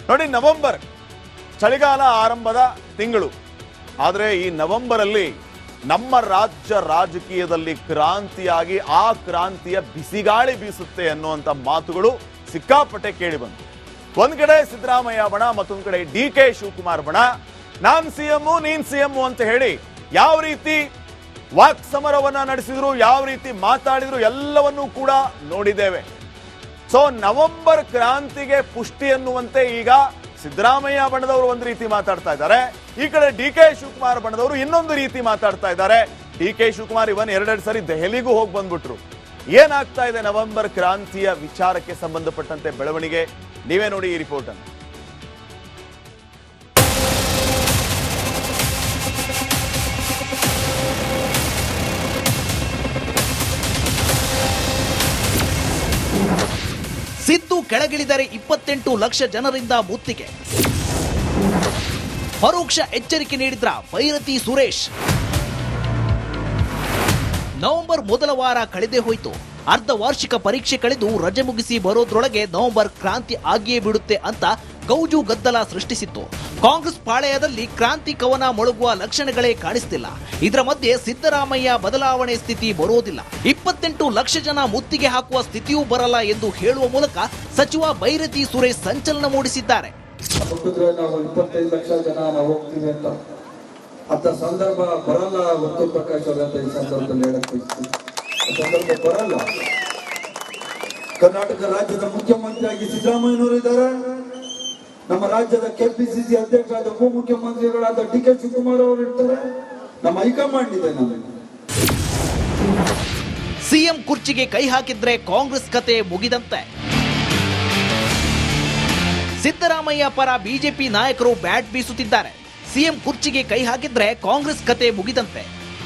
ನೋಡಿ, ನವೆಂಬರ್ ಚಳಿಗಾಲ ಆರಂಭದ ತಿಂಗಳು. ಆದರೆ ಈ ನವೆಂಬರ್ ಅಲ್ಲಿ ನಮ್ಮ ರಾಜ್ಯ ರಾಜಕೀಯದಲ್ಲಿ ಕ್ರಾಂತಿಯಾಗಿ ಆ ಕ್ರಾಂತಿಯ ಬಿಸಿಗಾಳಿ ಬೀಸುತ್ತೆ ಅನ್ನುವಂಥ ಮಾತುಗಳು ಸಿಕ್ಕಾಪಟ್ಟೆ ಕೇಳಿ ಬಂತು. ಒಂದ್ ಕಡೆ ಸಿದ್ದರಾಮಯ್ಯ ಬಣ, ಮತ್ತೊಂದ್ ಕಡೆ DK ಶಿವಕುಮಾರ್ ಬಣ. ನಾನ್ ಸಿಎಂ ನೀನ್ ಸಿಎಂ ಅಂತ ಹೇಳಿ ಯಾವ ರೀತಿ ವಾಕ್ ಸಮರವನ್ನ ನಡೆಸಿದ್ರು, ಯಾವ ರೀತಿ ಮಾತಾಡಿದ್ರು ಎಲ್ಲವನ್ನೂ ಕೂಡ ನೋಡಿದ್ದೇವೆ. ಸೊ ನವೆಂಬರ್ ಕ್ರಾಂತಿಗೆ ಪುಷ್ಟಿ ಅನ್ನುವಂತೆ ಈಗ ಸಿದ್ದರಾಮಯ್ಯ ಬಣದವರು ಒಂದು ರೀತಿ ಮಾತಾಡ್ತಾ ಇದ್ದಾರೆ, ಈ ಕಡೆ DK ಶಿವಕುಮಾರ್ ಬಣದವರು ಇನ್ನೊಂದು ರೀತಿ ಮಾತಾಡ್ತಾ ಇದ್ದಾರೆ. DK ಶಿವಕುಮಾರ್ ಇವನ್ ಎರಡೆರಡು ಸರಿ ದೆಹಲಿಗೂ ಹೋಗಿ ಬಂದ್ಬಿಟ್ರು. ಏನಾಗ್ತಾ ಇದೆ ನವೆಂಬರ್ ಕ್ರಾಂತಿಯ ವಿಚಾರಕ್ಕೆ ಸಂಬಂಧಪಟ್ಟಂತೆ ಬೆಳವಣಿಗೆ, ನೀವೇ ನೋಡಿ ಈ ರಿಪೋರ್ಟ್ ಅನ್ನು. ಸಿದ್ದು ಕೆಳಗಿಳಿದರೆ 28 ಲಕ್ಷ ಜನರಿಂದ ಮುತ್ತಿಗೆ, ಪರೋಕ್ಷ ಎಚ್ಚರಿಕೆ ನೀಡಿದ್ರ ಭೈರತಿ ಸುರೇಶ್. ನವೆಂಬರ್ ಮೊದಲ ವಾರ ಕಳೆದೇ ಹೋಯಿತು. ಅರ್ಧ ವಾರ್ಷಿಕ ಪರೀಕ್ಷೆ ಕಳೆದು ರಜೆ ಮುಗಿಸಿ ಬರೋದ್ರೊಳಗೆ ನವೆಂಬರ್ ಕ್ರಾಂತಿ ಆಗಿಯೇ ಬಿಡುತ್ತೆ ಅಂತ ಗೌಜು ಗದ್ದಲ ಸೃಷ್ಟಿಸಿತ್ತು. ಕಾಂಗ್ರೆಸ್ ಪಾಳೆಯದಲ್ಲಿ ಕ್ರಾಂತಿ ಕವನ ಮೊಳಗುವ ಲಕ್ಷಣಗಳೇ ಕಾಣಿಸ್ತಿಲ್ಲ. ಇದರ ಮಧ್ಯೆ ಸಿದ್ದರಾಮಯ್ಯ ಬದಲಾವಣೆ ಸ್ಥಿತಿ ಬರೋದಿಲ್ಲ, 28 ಲಕ್ಷ ಜನ ಮುತ್ತಿಗೆ ಹಾಕುವ ಸ್ಥಿತಿಯೂ ಬರಲ್ಲ ಎಂದು ಹೇಳುವ ಮೂಲಕ ಸಚಿವ ಭೈರತಿ ಸುರೇಶ್ ಸಂಚಲನ ಮೂಡಿಸಿದ್ದಾರೆ. ನಾವು 25 ಲಕ್ಷ ಜನ ನಾವು ಹೋಗ್ತೀವಿ ಅಂತ ಸಂದರ್ಭ ಬರಲ್ಲ. ವರ್ತೂರ್ ಪ್ರಕಾಶ್ ಅವರಂತ ಈ ಸಂದರ್ಭದಲ್ಲಿ ಹೇಳಕ್ಕೆ ಸಂದರ್ಭ ಬರಲ್ಲ. ಕರ್ನಾಟಕ ರಾಜ್ಯದ ಮುಖ್ಯಮಂತ್ರಿಯಾಗಿ ಸಿದ್ದರಾಮಯ್ಯನವರು ಇದ್ದಾರೆ. ನಮ್ಮ ರಾಜ್ಯದ KPCC ಅಧ್ಯಕ್ಷ ಆದ ಉಪಮುಖ್ಯಮಂತ್ರಿಗಳಾದ DK ಶಿವಕುಮಾರ್ ಅವರು ಇರ್ತಾರೆ. ನಮ್ಮ ಹೈಕಮಾಂಡ್ ಇದೆ. ಸಿಎಂ ಕುರ್ಚಿಗೆ ಕೈ ಹಾಕಿದ್ರೆ ಕಾಂಗ್ರೆಸ್ ಕತೆ ಮುಗಿದಂತೆ. ಸಿದ್ದರಾಮಯ್ಯ ಪರ ಬಿಜೆಪಿ ನಾಯಕರು ಬ್ಯಾಟ್ ಬೀಸುತ್ತಿದ್ದಾರೆ. ಸಿಎಂ ಕುರ್ಚಿಗೆ ಕೈ ಹಾಕಿದ್ರೆ ಕಾಂಗ್ರೆಸ್ ಕತೆ ಮುಗಿದಂತೆ.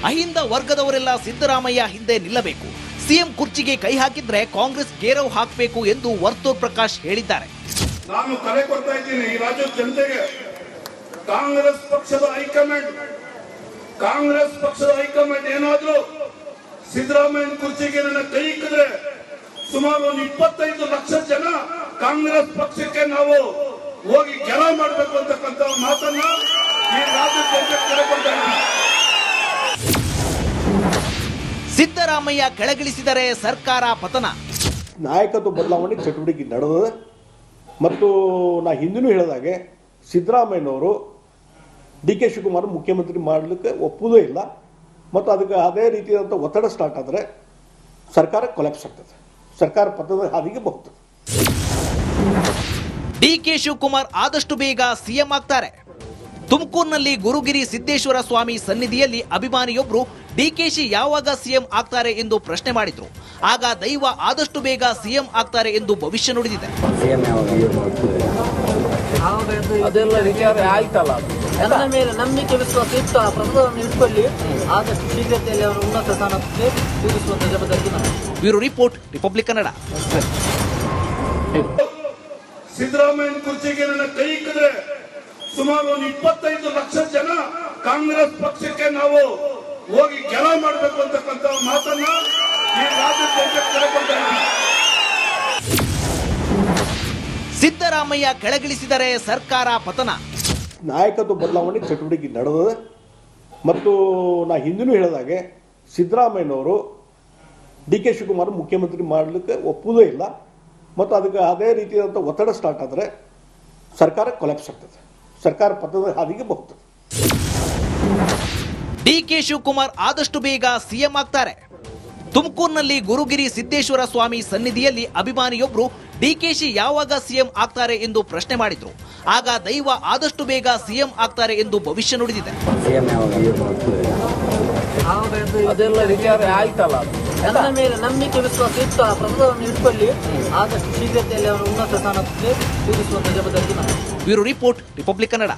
ಅಹಿಂದ ವರ್ಗದವರೆಲ್ಲ ಸಿದ್ದರಾಮಯ್ಯ ಹಿಂದೆ ನಿಲ್ಲಬೇಕು, ಸಿಎಂ ಕುರ್ಚಿಗೆ ಕೈ ಹಾಕಿದ್ರೆ ಕಾಂಗ್ರೆಸ್ ಗೇರವ್ ಹಾಕಬೇಕು ಎಂದು ವರ್ತೂರ್ ಪ್ರಕಾಶ್ ಹೇಳಿದ್ದಾರೆ. ನಾನು ಕರೆ ಕೊಡ್ತಾ ಇದ್ದೀನಿ ಈ ರಾಜ್ಯದ ಜನತೆಗೆ. ಕಾಂಗ್ರೆಸ್ ಪಕ್ಷದ ಹೈಕಮಾಂಡ್ ಏನಾದ್ರೂ ಸಿದ್ದರಾಮಯ್ಯ ಕುರ್ಚಿಗೆ ನನ್ನ ಕೈ ಇಕ್ಕಿದ್ರೆ ಸುಮಾರು 25 ಲಕ್ಷ ಜನ ಕಾಂಗ್ರೆಸ್ ಪಕ್ಷಕ್ಕೆ ನಾವು ಹೋಗಿ ಗೆಲುವು ಮಾಡಬೇಕು ಅಂತಕ್ಕಂಥ ಮಾತನ್ನ ಈ ರಾಜ್ಯದ ಜನತೆ ಕರೆ ಕೊಡ್ತಾ ಇದ್ದೀನಿ. ಸಿದ್ದರಾಮಯ್ಯ ಕೆಳಗಿಳಿಸಿದರೆ ಸರ್ಕಾರ ಪತನ. ನಾಯಕತ್ವ ಬದಲಾವಣೆ ಚಟುವಟಿಕೆ ನಡೆದಿದೆ ಮತ್ತು ನಾ ಹಿಂದಿನೂ ಹೇಳಿದಾಗೆ ಸಿದ್ದರಾಮಯ್ಯನವರು DK ಶಿವಕುಮಾರ್ ಮುಖ್ಯಮಂತ್ರಿ ಮಾಡಲಿಕ್ಕೆ ಒಪ್ಪುವುದೇ ಇಲ್ಲ ಮತ್ತು ಅದಕ್ಕೆ ಅದೇ ರೀತಿಯಾದಂಥ ಒತ್ತಡ ಸ್ಟಾರ್ಟ್ ಆದರೆ ಸರ್ಕಾರ ಕೊಲ್ಯಾಪ್ಸ್ ಆಗ್ತದೆ, ಸರ್ಕಾರ ಪತನದ ಹಾದಿಗೆ ಹೋಗ್ತದೆ. DK ಶಿವಕುಮಾರ್ ಆದಷ್ಟು ಬೇಗ ಸಿಎಂ ಆಗ್ತಾರೆ. ತುಮಕೂರಿನಲ್ಲಿ ಗುರುಗಿರಿ ಸಿದ್ದೇಶ್ವರ ಸ್ವಾಮಿ ಸನ್ನಿಧಿಯಲ್ಲಿ ಅಭಿಮಾನಿಯೊಬ್ಬರು DKಶಿ ಯಾವಾಗ ಸಿಎಂ ಆಗ್ತಾರೆ ಎಂದು ಪ್ರಶ್ನೆ ಮಾಡಿದ್ರು. ಆಗ ದೈವ ಆದಷ್ಟು ಬೇಗ ಸಿಎಂ ಆಗ್ತಾರೆ ಎಂದು ಭವಿಷ್ಯ ನುಡಿದಿದೆ. ಅದೆಲ್ಲ ವಿಚಾರ ಆಯ್ತಲ್ಲ, ನನ್ನ ಮೇಲೆ ನಂಬಿಕೆ ವಿಶ್ವಾಸ ಇಟ್ಟು ಆ ಪ್ರಸಾದವನ್ನು ಇಟ್ಕೊಳ್ಳಿ, ಆದಷ್ಟು ಶೀಘ್ರತೆಯಲ್ಲಿ ಅವರು ಉನ್ನತ ಸ್ಥಾನಕ್ಕೆ ಕೂರಿಸುವಂತ ಜವಾಬ್ದಾರಿ ನಮ್ಮದು. Bureau report, republic Kannada. Siddaramaiah ಕುರ್ಚಿಗೆ ನನ್ನ ಕೈ ಇಕ್ಕಿದ್ರೆ ಸುಮಾರು 25 ಲಕ್ಷ ಜನ ಕಾಂಗ್ರೆಸ್ ಪಕ್ಷಕ್ಕೆ ನಾವು ಹೋಗಿ ಗೆಲುವು ಮಾಡಬೇಕು ಅಂತಕ್ಕಂಥ ಮಾತನ್ನ ಈ ರಾಜ್ಯದ ಜನತೆ ಕರೆ ಕೊಡ್ತಾ ಇದ್ದೀನಿ. ಸಿದ್ದರಾಮಯ್ಯ ಕೆಳಗಿಳಿಸಿದರೆ ಸರ್ಕಾರ ಪತನ. ನಾಯಕತ್ವ ಬದಲಾವಣೆ ಚಟುವಟಿಕೆ ನಡೆದಿದೆ ಮತ್ತು ನಾ ಹಿಂದಿನೂ ಹೇಳಿದಾಗೆ ಸಿದ್ದರಾಮಯ್ಯನವರು DK ಶಿವಕುಮಾರ್ ಮುಖ್ಯಮಂತ್ರಿ ಮಾಡಲಿಕ್ಕೆ ಒಪ್ಪುವುದೇ ಇಲ್ಲ ಮತ್ತು ಅದಕ್ಕೆ ಅದೇ ರೀತಿಯಾದಂಥ ಒತ್ತಡ ಸ್ಟಾರ್ಟ್ ಆದರೆ ಸರ್ಕಾರ ಕೊಲ್ಯಾಪ್ಸ್ ಆಗ್ತದೆ, ಸರ್ಕಾರ ಪತನದ ಹಾದಿಗೆ ಹೋಗ್ತದೆ. DK ಶಿವಕುಮಾರ್ ಆದಷ್ಟು ಬೇಗ ಸಿಎಂ ಆಗ್ತಾರೆ. ತುಮಕೂರಿನಲ್ಲಿ ಗುರುಗಿರಿ ಸಿದ್ದೇಶ್ವರ ಸ್ವಾಮಿ ಸನ್ನಿಧಿಯಲ್ಲಿ ಅಭಿಮಾನಿಯೊಬ್ಬರು DKಶಿ ಯಾವಾಗ ಸಿಎಂ ಆಗ್ತಾರೆ ಎಂದು ಪ್ರಶ್ನೆ ಮಾಡಿದ್ರು. ಆಗ ದೈವ ಆದಷ್ಟು ಬೇಗ ಸಿಎಂ ಆಗ್ತಾರೆ ಎಂದು ಭವಿಷ್ಯ ನುಡಿದಿದೆ. ಅದೆಲ್ಲ ವಿಚಾರ ಆಯ್ತಲ್ಲ, ನನ್ನ ಮೇಲೆ ನಂಬಿಕೆ ವಿಶ್ವಾಸ ಇಟ್ಟು ಆ ಪ್ರಸಾದವನ್ನು ಇಟ್ಕೊಳ್ಳಿ, ಆದಷ್ಟು ಶೀಘ್ರತೆಯಲ್ಲಿ ಅವರು ಉನ್ನತ ಸ್ಥಾನಕ್ಕೆ ಕೂರಿಸುವಂತ ಜವಾಬ್ದಾರಿ ನಮ್ಮದು. Bureau report, republic Kannada.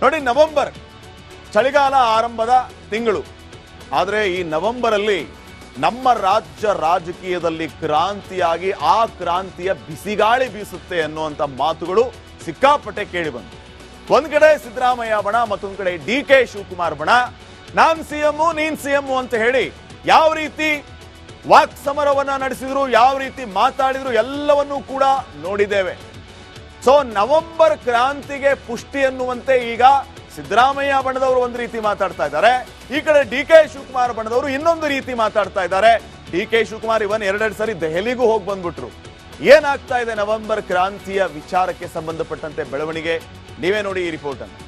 ನೋಡಿ, ನವೆಂಬರ್ ಚಳಿಗಾಲ ಆರಂಭದ ತಿಂಗಳು. ಆದರೆ ಈ ನವೆಂಬರ್ ಅಲ್ಲಿ ನಮ್ಮ ರಾಜ್ಯ ರಾಜಕೀಯದಲ್ಲಿ ಕ್ರಾಂತಿಯಾಗಿ ಆ ಕ್ರಾಂತಿಯ ಬಿಸಿಗಾಳಿ ಬೀಸುತ್ತೆ ಅನ್ನುವಂಥ ಮಾತುಗಳು ಸಿಕ್ಕಾಪಟ್ಟೆ ಕೇಳಿ ಬಂತು. ಒಂದ್ ಕಡೆ ಸಿದ್ದರಾಮಯ್ಯ ಬಣ, ಮತ್ತೊಂದ್ ಕಡೆ DK ಶಿವಕುಮಾರ್ ಬಣ. ನಾನ್ ಸಿಎಂ ನೀನ್ ಸಿಎಂ ಅಂತ ಹೇಳಿ ಯಾವ ರೀತಿ ವಾಕ್ ಸಮರವನ್ನ ನಡೆಸಿದ್ರು, ಯಾವ ರೀತಿ ಮಾತಾಡಿದ್ರು ಎಲ್ಲವನ್ನೂ ಕೂಡ ನೋಡಿದ್ದೇವೆ. ಸೊ ನವೆಂಬರ್ ಕ್ರಾಂತಿಗೆ ಪುಷ್ಟಿ ಅನ್ನುವಂತೆ ಈಗ ಸಿದ್ದರಾಮಯ್ಯ ಬಣದವರು ಒಂದು ರೀತಿ ಮಾತಾಡ್ತಾ ಇದ್ದಾರೆ, ಈ ಕಡೆ DK ಶಿವಕುಮಾರ್ ಬಣದವರು ಇನ್ನೊಂದು ರೀತಿ ಮಾತಾಡ್ತಾ ಇದ್ದಾರೆ. DK ಶಿವಕುಮಾರ್ ಇವನ್ ಎರಡೆರಡು ಸರಿ ದೆಹಲಿಗೂ ಹೋಗಿ ಬಂದ್ಬಿಟ್ರು. ಏನಾಗ್ತಾ ಇದೆ ನವೆಂಬರ್ ಕ್ರಾಂತಿಯ ವಿಚಾರಕ್ಕೆ ಸಂಬಂಧಪಟ್ಟಂತೆ ಬೆಳವಣಿಗೆ, ನೀವೇ ನೋಡಿ ಈ ರಿಪೋರ್ಟ್ ಅನ್ನು.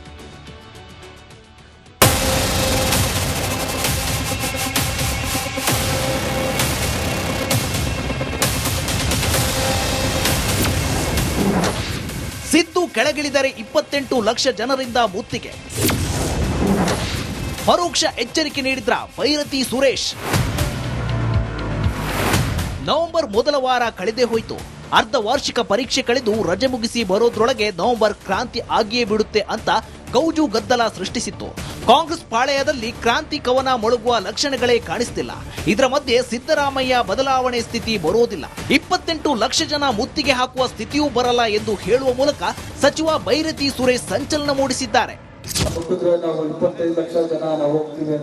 ಸಿದ್ದು ಕೆಳಗಿಳಿದರೆ 28 ಲಕ್ಷ ಜನರಿಂದ ಮುತ್ತಿಗೆ, ಪರೋಕ್ಷ ಎಚ್ಚರಿಕೆ ನೀಡಿದ್ರ ಭೈರತಿ ಸುರೇಶ್. ನವೆಂಬರ್ ಮೊದಲ ವಾರ ಕಳೆದೇ ಹೋಯಿತು. ಅರ್ಧ ವಾರ್ಷಿಕ ಪರೀಕ್ಷೆ ಕಳೆದು ರಜೆ ಮುಗಿಸಿ ಬರೋದ್ರೊಳಗೆ ನವೆಂಬರ್ ಕ್ರಾಂತಿ ಆಗಿಯೇ ಬಿಡುತ್ತೆ ಅಂತ ಗೌಜು ಗದ್ದಲ ಸೃಷ್ಟಿಸಿತ್ತು. ಕಾಂಗ್ರೆಸ್ ಪಾಳೆಯದಲ್ಲಿ ಕ್ರಾಂತಿ ಕವನ ಮೊಳಗುವ ಲಕ್ಷಣಗಳೇ ಕಾಣಿಸ್ತಿಲ್ಲ. ಇದರ ಮಧ್ಯೆ ಸಿದ್ದರಾಮಯ್ಯ ಬದಲಾವಣೆ ಸ್ಥಿತಿ ಬರೋದಿಲ್ಲ, 28 ಲಕ್ಷ ಜನ ಮುತ್ತಿಗೆ ಹಾಕುವ ಸ್ಥಿತಿಯೂ ಬರಲ್ಲ ಎಂದು ಹೇಳುವ ಮೂಲಕ ಸಚಿವ ಭೈರತಿ ಸುರೇಶ್ ಸಂಚಲನ ಮೂಡಿಸಿದ್ದಾರೆ. ನಾವು 25 ಲಕ್ಷ ಜನ ನಾವು ಹೋಗ್ತೀವಿ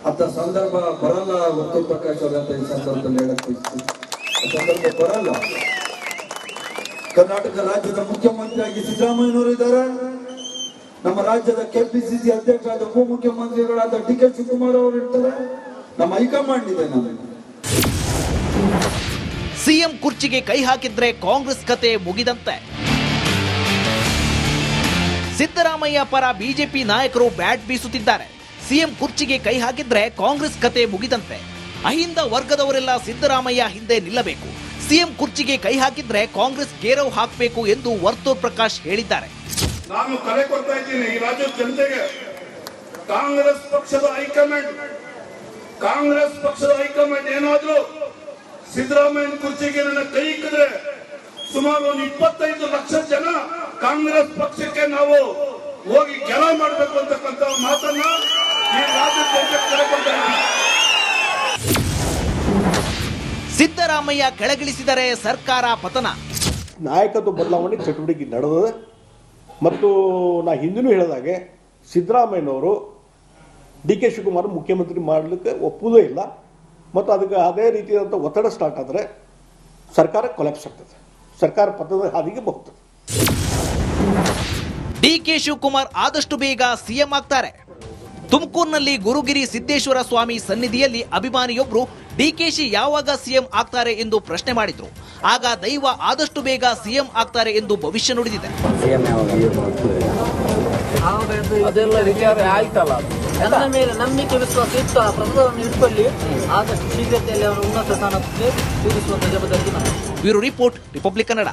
ಅಂತ ಸಂದರ್ಭ ಬರಲ್ಲ. ವರ್ತೂರ್ ಪ್ರಕಾಶ್ ಅವರಂತ ಈ ಸಂದರ್ಭದಲ್ಲಿ ಹೇಳಕ್ಕೆ ಸಂದರ್ಭ ಬರಲ್ಲ. ಕರ್ನಾಟಕ ರಾಜ್ಯದ ಮುಖ್ಯಮಂತ್ರಿಯಾಗಿ ಸಿದ್ದರಾಮಯ್ಯನವರು ಇದ್ದಾರೆ. ನಮ್ಮ ರಾಜ್ಯದ KPCC ಅಧ್ಯಕ್ಷರಾದ ಉಪಮುಖ್ಯಮಂತ್ರಿಗಳಾದ DK ಶಿವಕುಮಾರ್ ಅವರು ಇರ್ತಾರೆ. ನಮ್ಮ ಹೈಕಮಾಂಡ್ ಇದೆ. ಸಿಎಂ ಕುರ್ಚಿಗೆ ಕೈ ಹಾಕಿದ್ರೆ ಕಾಂಗ್ರೆಸ್ ಕತೆ ಮುಗಿದಂತೆ. ಸಿದ್ದರಾಮಯ್ಯ ಪರ ಬಿಜೆಪಿ ನಾಯಕರು ಬ್ಯಾಟ್ ಬೀಸುತ್ತಿದ್ದಾರೆ. ಸಿಎಂ ಕುರ್ಚಿಗೆ ಕೈ ಹಾಕಿದ್ರೆ ಕಾಂಗ್ರೆಸ್ ಕತೆ ಮುಗಿದಂತೆ. ಅಹಿಂದ ವರ್ಗದವರೆಲ್ಲ ಸಿದ್ದರಾಮಯ್ಯ ಹಿಂದೆ ನಿಲ್ಲಬೇಕು, ಸಿಎಂ ಕುರ್ಚಿಗೆ ಕೈ ಹಾಕಿದ್ರೆ ಕಾಂಗ್ರೆಸ್ ಗೇರವ್ ಹಾಕಬೇಕು ಎಂದು ವರ್ತೂರ್ ಪ್ರಕಾಶ್ ಹೇಳಿದ್ದಾರೆ. ನಾನು ಕರೆ ಕೊಡ್ತಾ ಇದ್ದೀನಿ ಈ ರಾಜ್ಯದ ಜನತೆಗೆ. ಕಾಂಗ್ರೆಸ್ ಪಕ್ಷದ ಹೈಕಮಾಂಡ್ ಏನಾದ್ರೂ ಸಿದ್ದರಾಮಯ್ಯ ಕುರ್ಚಿಗೆ ನನ್ನ ಕೈ ಇಕ್ಕಿದ್ರೆ ಸುಮಾರು 25 ಲಕ್ಷ ಜನ ಕಾಂಗ್ರೆಸ್ ಪಕ್ಷಕ್ಕೆ ನಾವು ಹೋಗಿ ಗೆಲ ಮಾಡಬೇಕು ಅಂತಕ್ಕಂಥ ಮಾತನ್ನ ಈ ರಾಜ್ಯದ ಜನತೆ ಕರೆ ಕೊಡ್ತಾ ಇದ್ದೀನಿ. ಸಿದ್ದರಾಮಯ್ಯ ಕೆಳಗಿಳಿಸಿದರೆ ಸರ್ಕಾರ ಪತನ. ನಾಯಕತ್ವ ಬದಲಾವಣೆ ಚಟುವಟಿಕೆ ನಡೆದಿದೆ ಮತ್ತು ನಾ ಹಿಂದಿನೂ ಹೇಳಿದಾಗೆ ಸಿದ್ದರಾಮಯ್ಯನವರು DK ಶಿವಕುಮಾರ್ ಮುಖ್ಯಮಂತ್ರಿ ಮಾಡಲಿಕ್ಕೆ ಒಪ್ಪುವುದೇ ಇಲ್ಲ ಮತ್ತು ಅದಕ್ಕೆ ಅದೇ ರೀತಿಯಾದಂಥ ಒತ್ತಡ ಸ್ಟಾರ್ಟ್ ಆದರೆ ಸರ್ಕಾರ ಕೊಲ್ಯಾಪ್ಸ್ ಆಗ್ತದೆ, ಸರ್ಕಾರ ಪತನದ ಹಾದಿಗೆ ಹೋಗ್ತದೆ. DK ಶಿವಕುಮಾರ್ ಆದಷ್ಟು ಬೇಗ ಸಿಎಂ ಆಗ್ತಾರೆ. ತುಮಕೂರಿನಲ್ಲಿ ಗುರುಗಿರಿ ಸಿದ್ದೇಶ್ವರ ಸ್ವಾಮಿ ಸನ್ನಿಧಿಯಲ್ಲಿ ಅಭಿಮಾನಿಯೊಬ್ಬರು DKಶಿ ಯಾವಾಗ ಸಿಎಂ ಆಗ್ತಾರೆ ಎಂದು ಪ್ರಶ್ನೆ ಮಾಡಿದ್ರು. ಆಗ ದೈವ ಆದಷ್ಟು ಬೇಗ ಸಿಎಂ ಆಗ್ತಾರೆ ಎಂದು ಭವಿಷ್ಯ ನುಡಿದಿದೆ. ಅದೆಲ್ಲ ವಿಚಾರ ಆಯ್ತಲ್ಲ. ನನ್ನ ಮೇಲೆ ನಂಬಿಕೆ ವಿಶ್ವಾಸ ಇತ್ತು, ಆ ಪ್ರಸಾದವನ್ನು ಇಟ್ಕೊಳ್ಳಿ, ಆದಷ್ಟು ಶೀಘ್ರತೆಯಲ್ಲಿ ಅವರ ಉನ್ನತ ಸ್ಥಾನಕ್ಕೆ ಕೂರಿಸುವಂತ ಜವಾಬ್ದಾರಿ. Bureau report, republic Kannada.